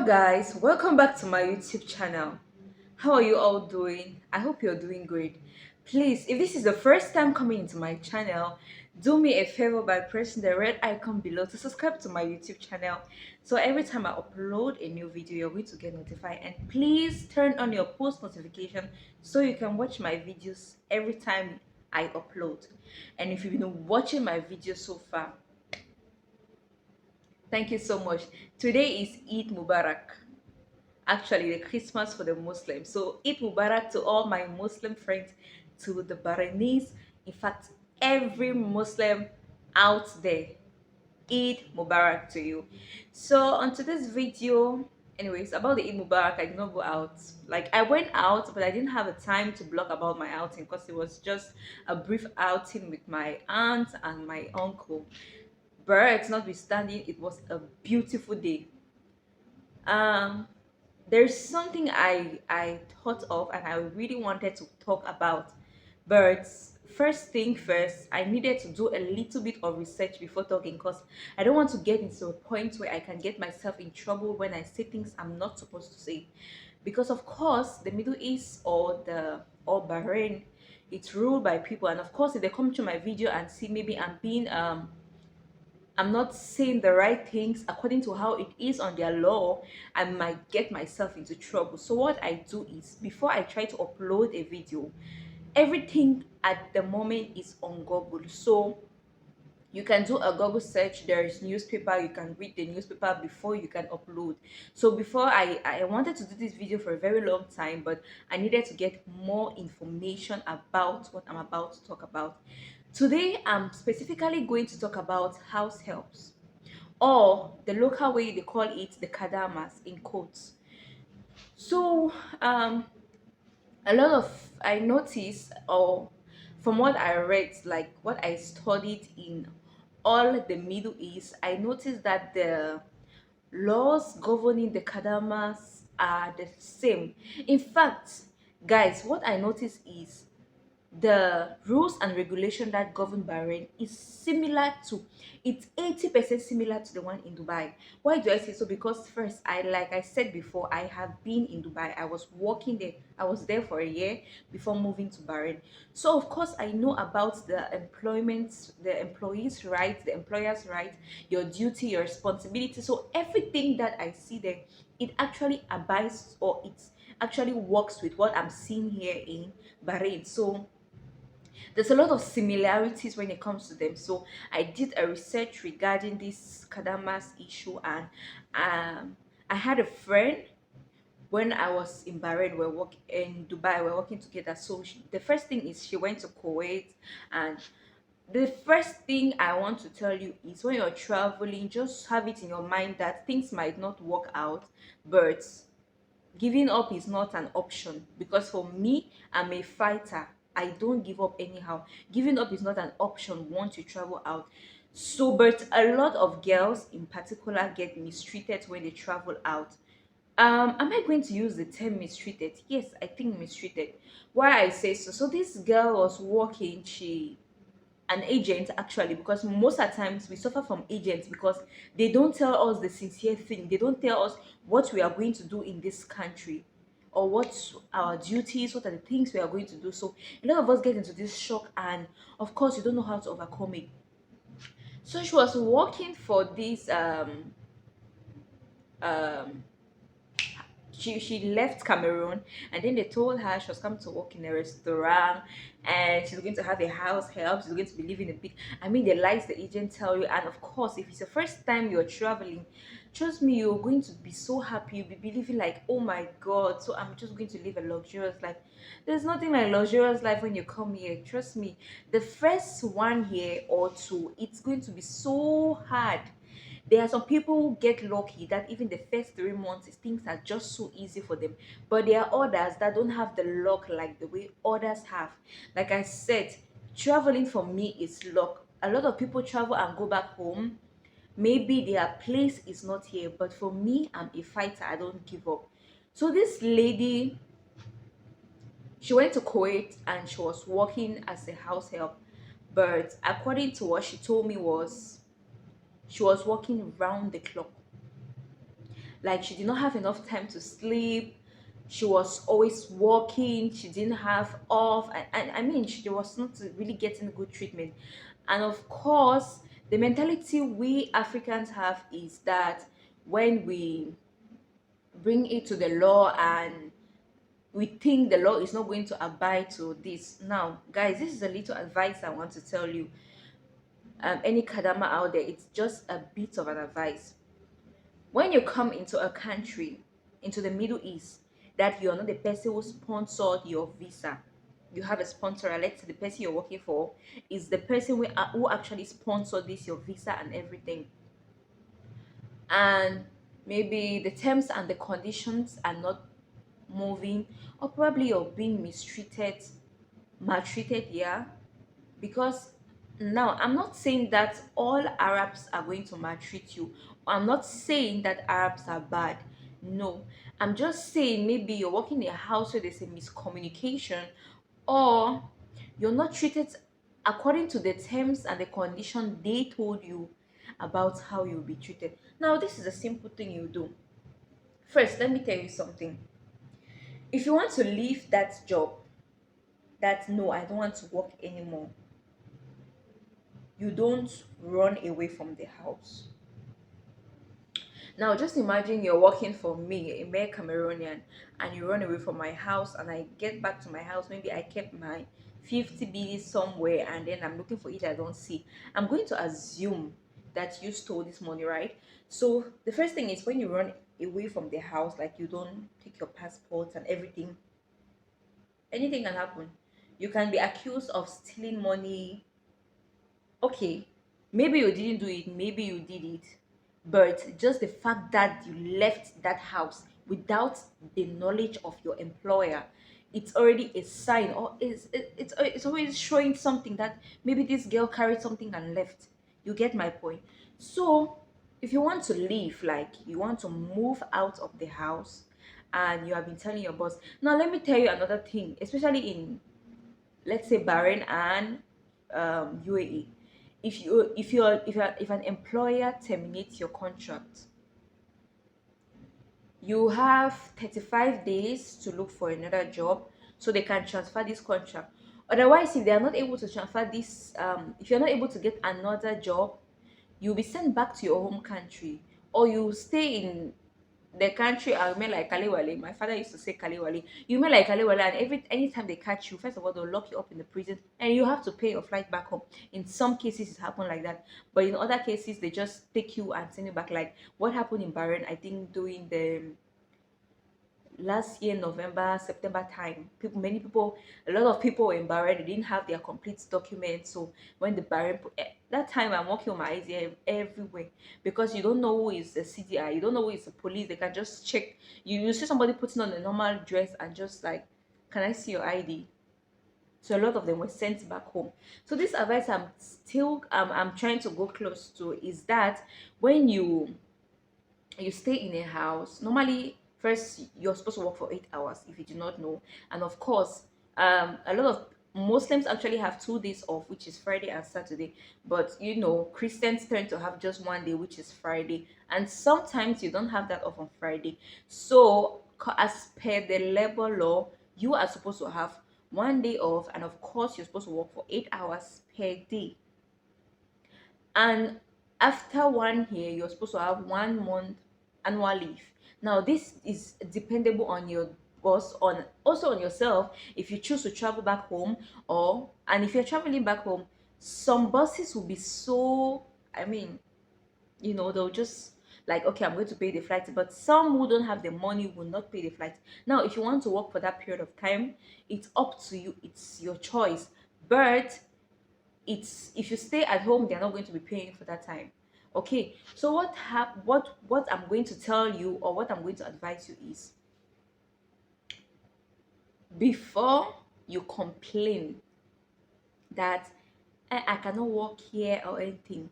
guys, welcome back to my YouTube channel. How are you all doing? I hope you're doing great. Please, if this is the first time coming into my channel, do me a favor by pressing the red icon below to subscribe to my YouTube channel. So every time I upload a new video, you're going to get notified. And please turn on your post notification so you can watch my videos every time I upload. And if you've been watching my videos so far, thank you so much. Today is Eid Mubarak, actually the Christmas for the Muslims. So Eid Mubarak to all my Muslim friends, to the Baranese, in fact, every Muslim out there. Eid Mubarak to you. So on today's video, anyways, about the Eid Mubarak, I did not go out. Like I went out, but I didn't have a time to blog about my outing because it was just a brief outing with my aunt and my uncle. But notwithstanding, it was a beautiful day. um there's something I thought of and I really wanted to talk about. But first thing first, I needed to do a little bit of research before talking because I don't want to get into a point where I can get myself in trouble when I say things I'm not supposed to say. Because of course the Middle East or Bahrain, it's ruled by people, and of course if they come to my video and see maybe I'm not saying the right things according to how it is on their law, I might get myself into trouble. So what I do is, before I try to upload a video, everything at the moment is on Google. So you can do a Google search, there is newspaper, you can read the newspaper before you can upload. So before I wanted to do this video for a very long time, but I needed to get more information about what I'm about to talk about. Today I'm specifically going to talk about house helps, or the local way they call it, the Kadamas in quotes. So a lot of I noticed, or from what I read, like what I studied in all the Middle East, I noticed that the laws governing the Kadamas are the same. In fact, guys, what I noticed is the rules and regulation that govern Bahrain is similar to, it's 80% similar to the one in Dubai. Why do I say so? Because first, like I said before, I have been in Dubai. I was working there. I was there for a year before moving to Bahrain. So of course I know about the employment, the employees' rights, the employer's rights, your duty, your responsibility. So everything that I see there, it actually abides, or it actually works with what I'm seeing here in Bahrain. So there's a lot of similarities when it comes to them. So I did a research regarding this Kadamas issue, and I had a friend when I was in Bahrain. We're working in Dubai, we're working together. So the first thing is she went to Kuwait, and the first thing I want to tell you is, when you're traveling, just have it in your mind that things might not work out, but giving up is not an option. Because for me, I'm a fighter. I don't give up anyhow. Giving up is not an option once you travel out. So but a lot of girls in particular get mistreated when they travel out. Am I going to use the term mistreated? Yes, I think mistreated. Why I say so? So this girl was working, she an agent actually, because most of the times we suffer from agents because they don't tell us the sincere thing. They don't tell us what we are going to do in this country, or what's our duties, what are the things we are going to do. So a lot of us get into this shock, and of course you don't know how to overcome it. So she was working for this um she left Cameroon, and then they told her she was coming to work in a restaurant, and she's going to have a house help, she's going to be living a big, I mean, the lies the agent tell you. And of course, if it's the first time you're traveling, trust me, you're going to be so happy, you'll be believing like, oh my god, so I'm just going to live a luxurious life. There's nothing like luxurious life when you come here. Trust me, the first 1 year or two, it's going to be so hard. There are some people who get lucky that even the first 3 months things are just so easy for them, but there are others that don't have the luck like the way others have. Like I said, traveling for me is luck. A lot of people travel and go back home, maybe their place is not here, but for me, I'm a fighter, I don't give up. So this lady, she went to Kuwait and she was working as a house help, but according to what she told me was, she was working round the clock. Like she did not have enough time to sleep. She was always working. She didn't have off. And I mean, she was not really getting good treatment. And of course, the mentality we Africans have is that when we bring it to the law and we think the law is not going to abide to this. Now, guys, this is a little advice I want to tell you. Any Kadama out there, it's just a bit of an advice. When you come into a country, into the Middle East, that you're not the person who sponsored your visa, you have a sponsor. Let's say the person you're working for is the person who actually sponsored this your visa and everything, and maybe the terms and the conditions are not moving, or probably you're being mistreated, maltreated, yeah. Because now I'm not saying that all Arabs are going to maltreat you. I'm not saying that Arabs are bad. No, I'm just saying maybe you're working in a house where there's a miscommunication, or you're not treated according to the terms and the condition they told you about how you'll be treated. Now, this is a simple thing you do. First, let me tell you something. If you want to leave that job, that no, I don't want to work anymore, you don't run away from the house. Now, just imagine you're working for me, a mere Cameroonian, and you run away from my house, and I get back to my house. Maybe I kept my 50 BD somewhere, and then I'm looking for it, I don't see. I'm going to assume that you stole this money, right? So, the first thing is when you run away from the house, like you don't take your passport and everything, anything can happen. You can be accused of stealing money. Okay, maybe you didn't do it, maybe you did it, but just the fact that you left that house without the knowledge of your employer, it's already a sign, or it's always showing something that maybe this girl carried something and left. You get my point? So if you want to leave, like you want to move out of the house, and you have been telling your boss. Now let me tell you another thing, especially in, let's say, Bahrain and UAE. If an employer terminates your contract, you have 35 days to look for another job so they can transfer this contract. Otherwise, if they are not able to transfer this, if you're not able to get another job, you'll be sent back to your home country, or you stay in the country. I mean, like Kaliwale. My father used to say Kaliwale. You mean like Kaliwale, and anytime they catch you, first of all, they'll lock you up in the prison, and you have to pay your flight back home. In some cases, it happened like that, but in other cases, they just take you and send you back. Like what happened in Bahrain, I think, during the last year November September time. Many people, a lot of people were in Bahrain, they didn't have their complete documents. So when the Bahrain, that time I'm walking on my eyes here everywhere, because you don't know who is the CDI, you don't know who is the police. They can just check you see somebody putting on a normal dress and just like, can I see your ID? So a lot of them were sent back home. So this advice I'm trying to go close to is that when you stay in a house, normally first you're supposed to work for 8 hours if you do not know. And of course, a lot of Muslims actually have 2 days off, which is Friday and Saturday. But Christians tend to have just 1 day, which is Friday, and sometimes you don't have that off on Friday. So as per the labor law, you are supposed to have 1 day off, and of course you're supposed to work for 8 hours per day. And after 1 year, you're supposed to have 1 month annual leave. Now this is dependable on your boss, on also on yourself, if you choose to travel back home. Or and if you're traveling back home, some bosses will be so, I mean, they'll just like, okay, I'm going to pay the flight, but some who don't have the money will not pay the flight. Now if you want to work for that period of time, it's up to you, it's your choice. But it's if you stay at home, they're not going to be paying for that time. Okay, so what I'm going to tell you, or what I'm going to advise you, is before you complain that I cannot work here or anything,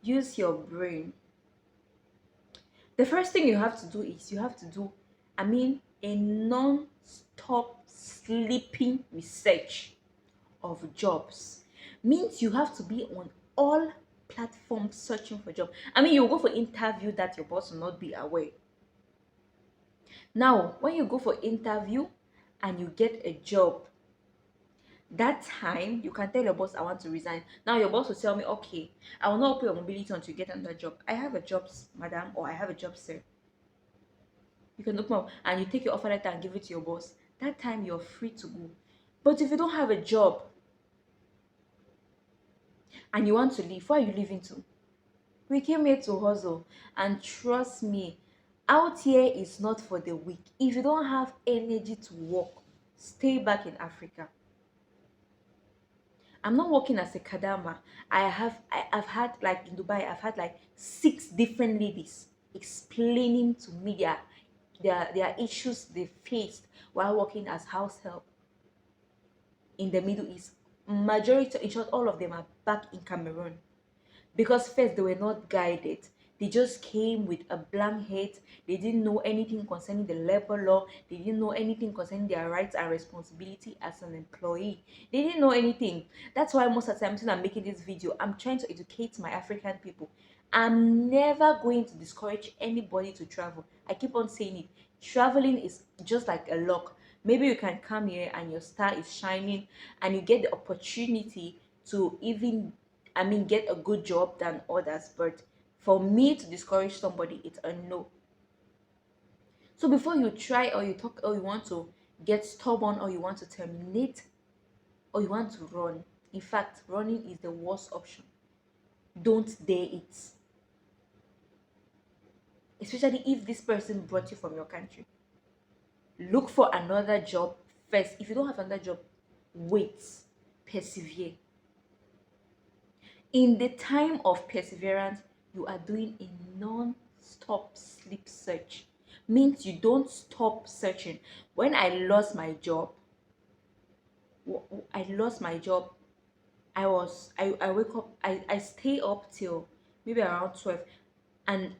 use your brain. The first thing you have to do is you have to do, I mean, a non-stop sleeping research of jobs. Means you have to be on all platform searching for job. I mean, you go for interview that your boss will not be aware. Now, when you go for interview and you get a job, that time you can tell your boss I want to resign. Now your boss will tell me, okay, I will not open your mobility until you get another job. I have a job, madam, or I have a job, sir. You can open up and you take your offer letter and give it to your boss. That time you're free to go. But if you don't have a job and you want to leave, where are you leaving to? We came here to hustle, and trust me, out here is not for the weak. If you don't have energy to work, stay back in Africa. I'm not working as a Kadama. I've had, like in Dubai, I've had like 6 different ladies explaining to me their issues they faced while working as house help in the Middle East. Majority, in short, all of them are back in Cameroon. Because first they were not guided, they just came with a blank head. They didn't know anything concerning the labor law, they didn't know anything concerning their rights and responsibility as an employee. They didn't know anything. That's why most of the time when I'm making this video, I'm trying to educate my African people. I'm never going to discourage anybody to travel. I keep on saying it. Traveling is just like a luck. Maybe you can come here and your star is shining and you get the opportunity to even, I mean, get a good job than others. But for me to discourage somebody, it's a no. So before you try or you talk or you want to get stubborn or you want to terminate or you want to run, in fact, running is the worst option. Don't dare it. Especially if this person brought you from your country. Look for another job first. If you don't have another job, wait, persevere. In the time of perseverance, you are doing a non-stop sleep search. Means you don't stop searching. When I lost my job, I lost my job. I wake up, I stay up till maybe around 12, and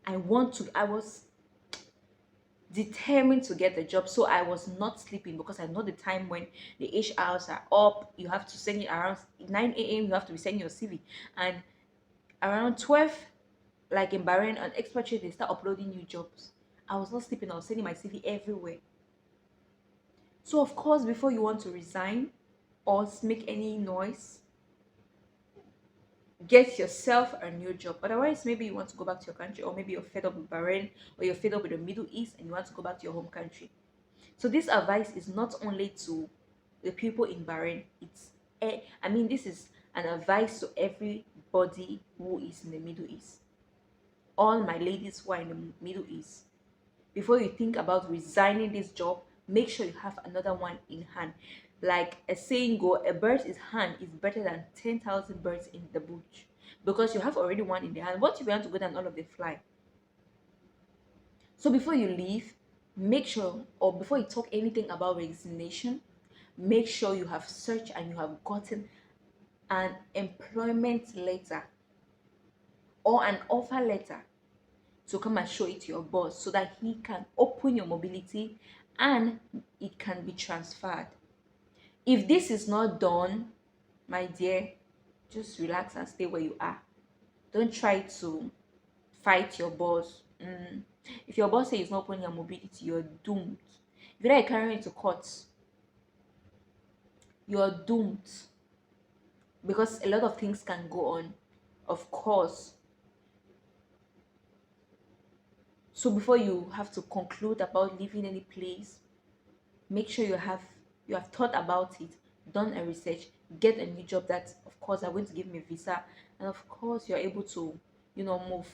I was determined to get the job. So I was not sleeping because I know the time when the HRs are up. You have to send it around 9 a.m. You have to be sending your CV, and around 12, like in Bahrain and expatriate, they start uploading new jobs. I was not sleeping. I was sending my CV everywhere. So of course, before you want to resign or make any noise, get yourself a new job. Otherwise, maybe you want to go back to your country, or maybe you're fed up with Bahrain, or you're fed up with the Middle East and you want to go back to your home country. So this advice is not only to the people in Bahrain, I mean, this is an advice to everybody who is in the Middle East. All my ladies who are in the Middle East, before you think about resigning this job, make sure you have another one in hand. Like a saying go, a bird in hand is better than 10,000 birds in the bush, because you have already one in the hand. What if you want to go down all of the fly? So before you leave, make sure, or before you talk anything about resignation, make sure you have searched and you have gotten an employment letter or an offer letter to come and show it to your boss so that he can open your mobility and it can be transferred. If this is not done, my dear, just relax and stay where you are. Don't try to fight your boss. If your boss says he's not opening your mobility, you're doomed. If you're not carrying it to court, you're doomed, because a lot of things can go on, of course. So before you have to conclude about leaving any place, make sure you have thought about it, done a research, get a new job that of course are going to give me a visa, and of course you're able to move.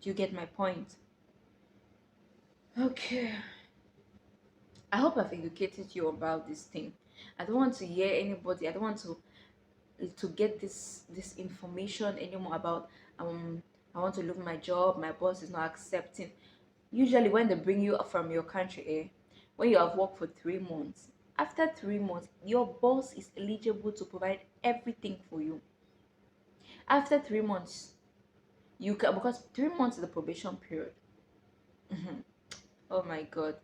Do you get my point? Okay, I hope I've educated you about this thing. I don't want to hear anybody, I don't want to get this information anymore about I want to lose my job, my boss is not accepting. Usually when they bring you up from your country, when you have worked for 3 months, after 3 months your boss is eligible to provide everything for you. After 3 months, you can, because 3 months is the probation period. Oh my god.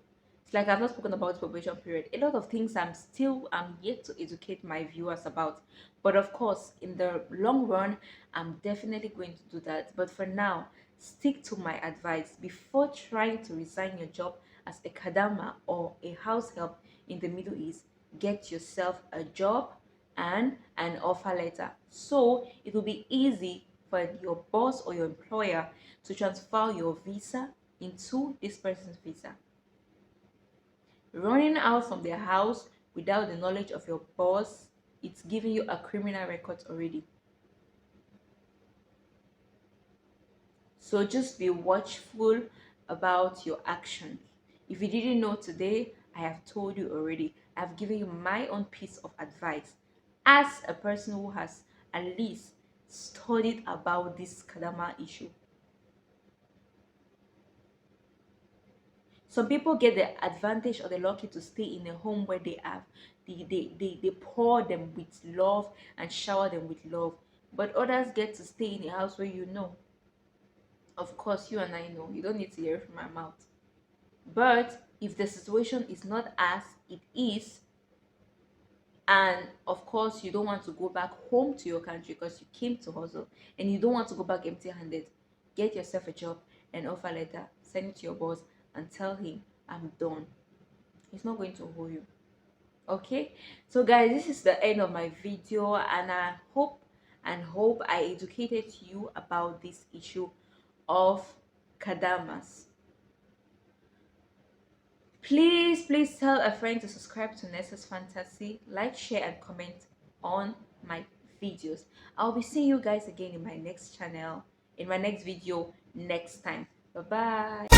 It's like I've not spoken about probation period. A lot of things I'm yet to educate my viewers about. But of course, in the long run, I'm definitely going to do that. But for now, stick to my advice before trying to resign your job as a kadama or a house help in the Middle East. Get yourself a job and an offer letter. So it will be easy for your boss or your employer to transfer your visa into this person's visa. Running out from their house without the knowledge of your boss, it's giving you a criminal record already. So just be watchful about your actions. If you didn't know today, I have told you already. I've given you my own piece of advice as a person who has at least studied about this Kadama issue. Some people get the advantage or the lucky to stay in a home where they pour them with love and shower them with love. But others get to stay in a house where you know. Of course, you and I know. You don't need to hear it from my mouth. But if the situation is not as it is, and of course you don't want to go back home to your country because you came to hustle and you don't want to go back empty handed, get yourself a job, an offer letter, send it to your boss and tell him, I'm done. He's not going to hold you. Okay, so guys, this is the end of my video, and I hope I educated you about this issue of kadamas. Please tell a friend to subscribe to Nessa's Fantasy, like, share and comment on my videos. I'll be seeing you guys again in my next channel, in my next video next time. Bye bye.